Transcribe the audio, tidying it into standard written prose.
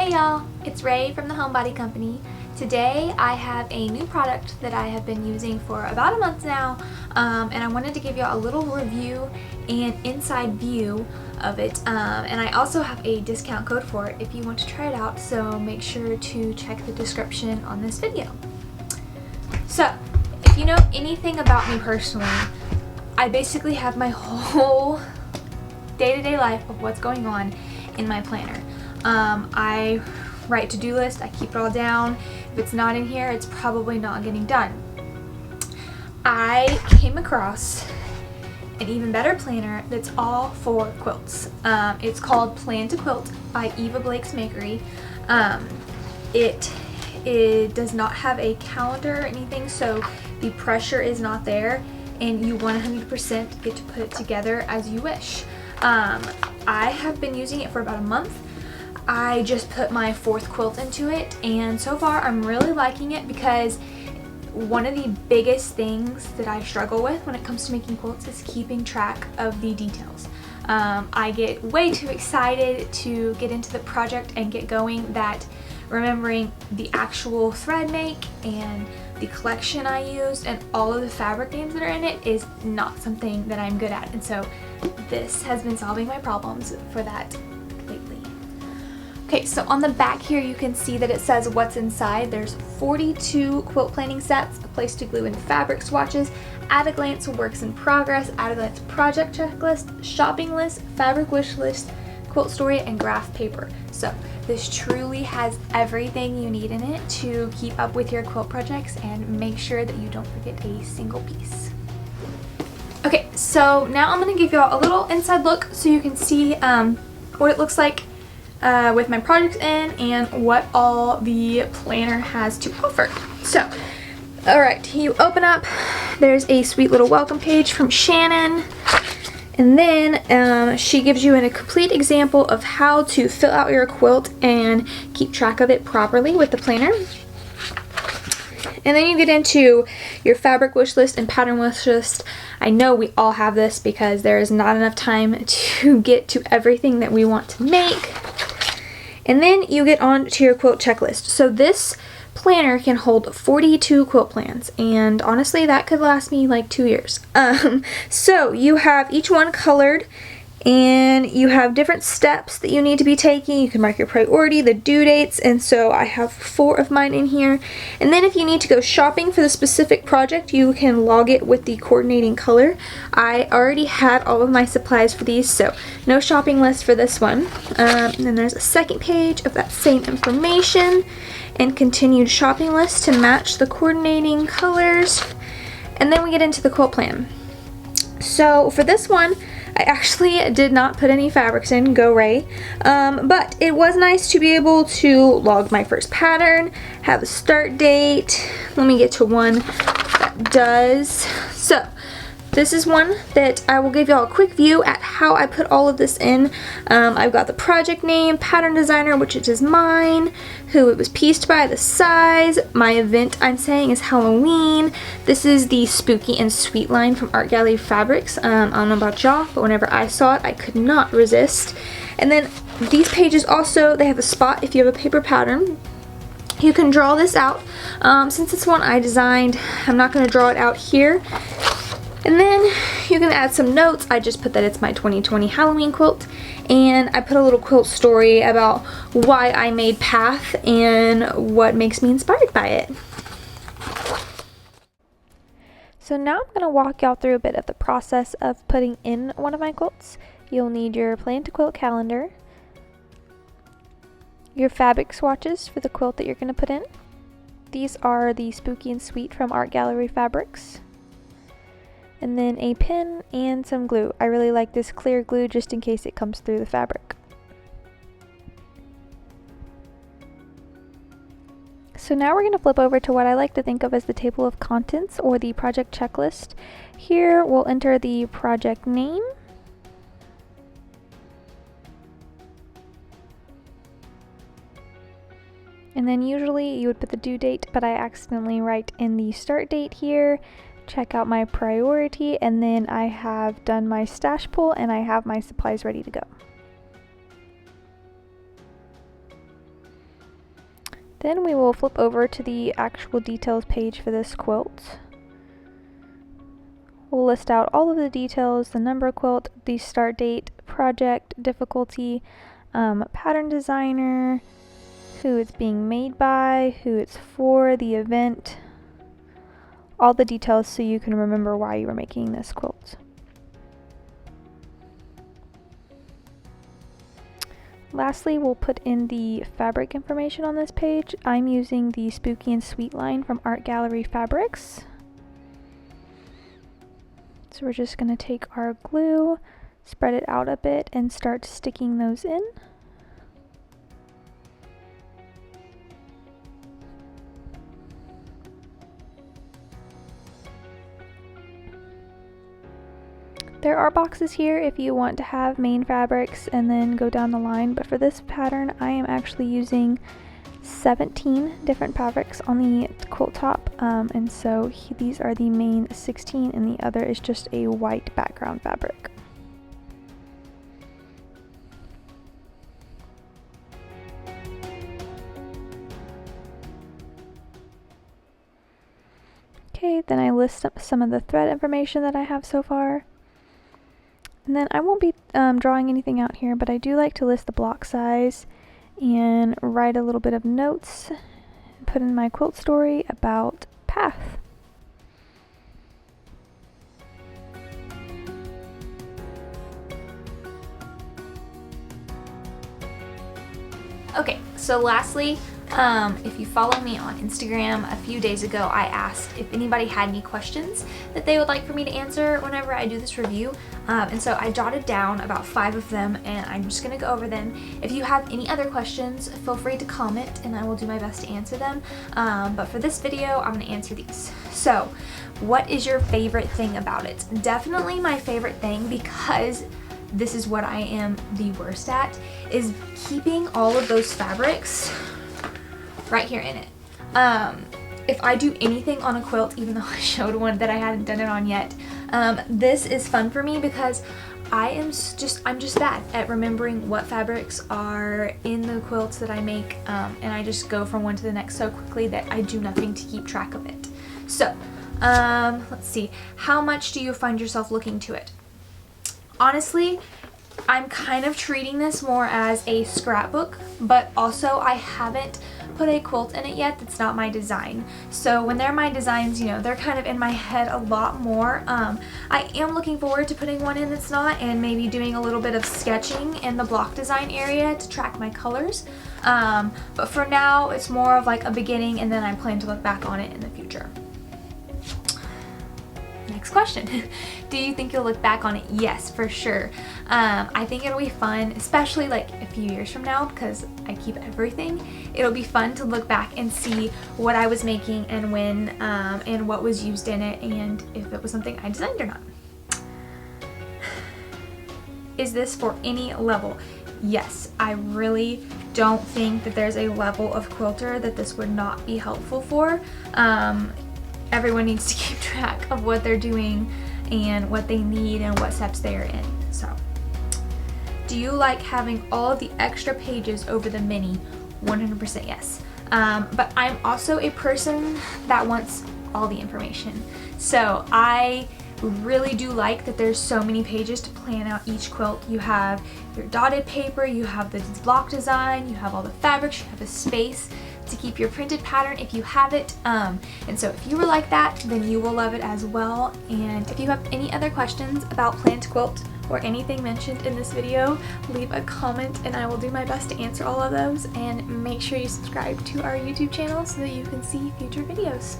Hey y'all, it's Ray from the Homebody Company. Today I have a new product that I have been using for about a month now, and I wanted to give you a little review and inside view of it, and I also have a discount code for it if you want to try it out, so make sure to check the description on this video. So, if you know anything about me personally, I basically have my whole day-to-day life of what's going on in my planner. I write to-do list, I keep it all down. If it's not in here, it's probably not getting done. I came across an even better planner that's all for quilts. It's called Plan to Quilt by Eva Blake's Makery. It does not have a calendar or anything, so the pressure is not there, and you 100% get to put it together as you wish. I have been using it for about a month. I just put my 4th quilt into it, and so far I'm really liking it because one of the biggest things that I struggle with when it comes to making quilts is keeping track of the details. I get way too excited to get into the project and get going that remembering the actual thread make and the collection I used and all of the fabric names that are in it is not something that I'm good at, and so this has been solving my problems for that lately. Okay, so on the back here you can see that it says what's inside. There's 42 quilt planning sets, a place to glue in fabric swatches, at a glance works in progress, at a glance project checklist, shopping list, fabric wish list, quilt story, and graph paper. So this truly has everything you need in it to keep up with your quilt projects and make sure that you don't forget a single piece. Okay, so now I'm going to give you all a little inside look so you can see what it looks like with my projects in and what all the planner has to offer. So, alright, you open up, there's a sweet little welcome page from Shannon, and then she gives you a complete example of how to fill out your quilt and keep track of it properly with the planner. And then you get into your fabric wish list and pattern wish list. I know we all have this because there is not enough time to get to everything that we want to make. And then you get on to your quilt checklist. So this planner can hold 42 quilt plans, and honestly that could last me like 2 years. So you have each one colored, and you have different steps that you need to be taking. You can mark your priority, the due dates, and so I have 4 of mine in here. And then if you need to go shopping for the specific project, you can log it with the coordinating color. I already had all of my supplies for these, so no shopping list for this one. And then there's a second page of that same information and continued shopping list to match the coordinating colors. And then we get into the quilt plan. So for this one, I actually did not put any fabrics in, go Ray, but it was nice to be able to log my first pattern, have a start date. Let me get to one that does. So this is one that I will give y'all a quick view at how I put all of this in. I've got the project name, pattern designer, which is mine, who it was pieced by, the size, my event I'm saying is Halloween. This is the Spooky and Sweet line from Art Gallery Fabrics. I don't know about y'all, but whenever I saw it, I could not resist. And then these pages also, they have a spot if you have a paper pattern. You can draw this out. Since it's one I designed, I'm not going to draw it out here. And then you can add some notes. I just put that it's my 2020 Halloween quilt, and I put a little quilt story about why I made Path and what makes me inspired by it. So now I'm going to walk y'all through a bit of the process of putting in one of my quilts. You'll need your Plan to Quilt calendar, your fabric swatches for the quilt that you're going to put in. These are the Spooky and Sweet from Art Gallery Fabrics. And then a pin and some glue. I really like this clear glue just in case it comes through the fabric. So now we're going to flip over to what I like to think of as the table of contents or the project checklist. Here we'll enter the project name, and then usually you would put the due date, but I accidentally write in the start date here. Check out my priority, and then I have done my stash pull and I have my supplies ready to go. Then we will flip over to the actual details page for this quilt. We'll list out all of the details, the number quilt, the start date, project, difficulty, pattern designer, who it's being made by, who it's for, the event, all the details so you can remember why you were making this quilt. Lastly, we'll put in the fabric information on this page. I'm using the Spooky and Sweet line from Art Gallery Fabrics. So we're just going to take our glue, spread it out a bit, and start sticking those in. There are boxes here if you want to have main fabrics and then go down the line, but for this pattern I am actually using 17 different fabrics on the quilt top, and so these are the main 16 and the other is just a white background fabric. Okay, then I list up some of the thread information that I have so far. And then I won't be drawing anything out here, but I do like to list the block size and write a little bit of notes, put in my quilt story about path. Okay, so lastly, if you follow me on Instagram, a few days ago I asked if anybody had any questions that they would like for me to answer whenever I do this review, and so I jotted down about 5 of them and I'm just gonna go over them. If you have any other questions, feel free to comment and I will do my best to answer them, but for this video I'm gonna answer these. So, what is your favorite thing about it? Definitely my favorite thing, because this is what I am the worst at, is keeping all of those fabrics right here in it. If I do anything on a quilt, even though I showed one that I hadn't done it on yet, this is fun for me because I'm just bad at remembering what fabrics are in the quilts that I make, and I just go from one to the next so quickly that I do nothing to keep track of it. So, let's see. How much do you find yourself looking to it? Honestly, I'm kind of treating this more as a scrapbook, but also I haven't put a quilt in it yet that's not my design. So when they're my designs, you know, they're kind of in my head a lot more. I am looking forward to putting one in that's not, and maybe doing a little bit of sketching in the block design area to track my colors. But for now, it's more of like a beginning, and then I plan to look back on it in the future. Next question. Do you think you'll look back on it? Yes, for sure. I think it'll be fun, especially like a few years from now, because I keep everything. It'll be fun to look back and see what I was making and when, and what was used in it, and if it was something I designed or not. Is this for any level? Yes, I really don't think that there's a level of quilter that this would not be helpful for. Everyone needs to keep track of what they're doing and what they need and what steps they are in. So, do you like having all of the extra pages over the mini? 100% yes. But I'm also a person that wants all the information. So I really do like that there's so many pages to plan out each quilt. You have your dotted paper, you have the block design, you have all the fabrics, you have a space to keep your printed pattern if you have it, and so if you were like that, then you will love it as well. And if you have any other questions about Plan to Quilt or anything mentioned in this video, leave a comment and I will do my best to answer all of those. And make sure you subscribe to our YouTube channel so that you can see future videos.